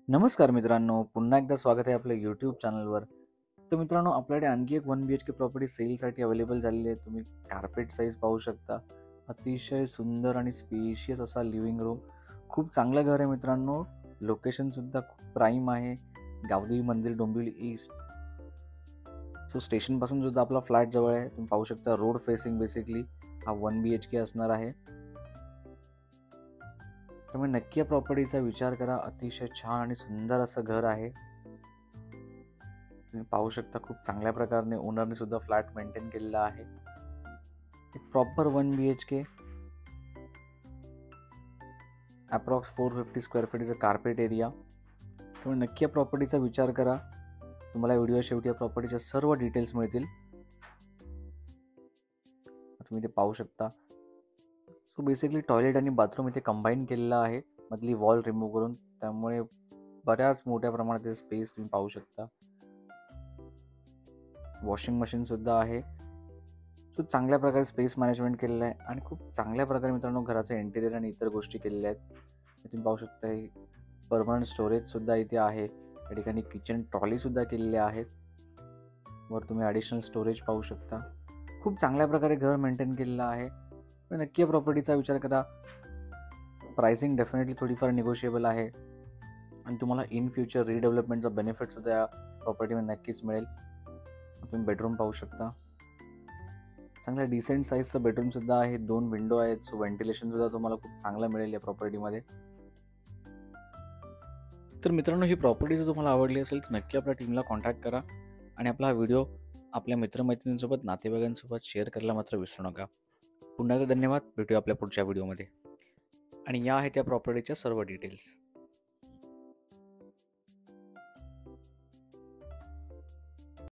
नमस्कार मित्रांनो, पुन्हा एकदा स्वागत आहे आपल्या यूट्यूब चॅनलवर. तर मित्रांनो, आपल्याकडे आणखी एक 1 BHK प्रॉपर्टी सेलसाठी अवेलेबल झालेली आहे. तुम्ही कार्पेट साईज पाहू शकता. अतिशय सुंदर आणि स्पेशियस असा लिव्हिंग रूम. खूप चांगलं घर आहे मित्रांनो. लोकेशनसुद्धा खूप प्राईम आहे. गावदेवी मंदिर, डोंबिवली ईस्ट. सो स्टेशनपासून सुद्धा आपला फ्लॅट जवळ आहे. तुम्ही पाहू शकता रोड फेसिंग बेसिकली हा 1 BHK असणार आहे. त्यामुळे नक्की या प्रॉपर्टीचा विचार करा. अतिशय छान आणि सुंदर असं घर आहे. तुम्ही पाहू शकता खूप चांगल्या प्रकारे ओनरने सुद्धा फ्लॅट मेंटेन केलेला आहे. एक प्रॉपर 1 BHK, अप्रॉक्स 450 स्क्वेअर फीटचा कार्पेट एरिया. त्यामुळे नक्की या प्रॉपर्टीचा विचार करा. तुम्हाला व्हिडिओ शेवटी या प्रॉपर्टीच्या सर्व डिटेल्स मिळतील. तुम्ही ते पाहू शकता. सो बेसिकली टॉयलेट आणि बाथरूम इथे कंबाईन केलेला आहे, मधली वॉल रिमूव्ह करून. त्यामुळे बऱ्याच मोठ्या प्रमाणात स्पेस तुम्ही पाहू शकता. वॉशिंग मशीन सुद्धा आहे. सो चांगल्या प्रकारे स्पेस मॅनेजमेंट केलेलं आहे आणि खूप चांगल्या प्रकारे मित्रांनो घराचं इंटेरियर आणि इतर गोष्टी केलेल्या आहेत. तुम्ही पाहू शकता हे परमनंट स्टोरेज सुद्धा इथे आहे. या ठिकाणी किचन ट्रॉली सुद्धा केलेल्या आहेत. वर तुम्ही ॲडिशनल स्टोरेज पाहू शकता. खूप चांगल्या प्रकारे घर मेंटेन केलेलं आहे. नक्की या प्रॉपर्टीचा विचार करा. प्राइसिंग डेफिनेटली थोडीफार निगोशिएबल आहे आणि तुम्हाला इन फ्युचर रिडेव्हलपमेंटचा बेनिफिट सुद्धा या प्रॉपर्टीमध्ये नक्कीच मिळेल. तुम्ही बेडरूम पाहू शकता. चांगल्या डिसेंट साईजचं बेडरूम सुद्धा आहे. 2 विंडो आहेत. सो व्हेंटिलेशन सुद्धा तुम्हाला खूप चांगलं मिळेल या प्रॉपर्टीमध्ये. तर मित्रांनो, ही प्रॉपर्टी जर तुम्हाला आवडली असेल तर नक्की आपल्या टीमला कॉन्टॅक्ट करा आणि आपला हा व्हिडिओ आपल्या मित्रमैत्रिणींसोबत, नातेवाईकांसोबत शेअर करायला मात्र विसरू नका. पुन्हा एकदा धन्यवाद. भेटूया आपल्या पुढच्या व्हिडिओमध्ये. आणि या आहेत या प्रॉपर्टीच्या सर्व डिटेल्स.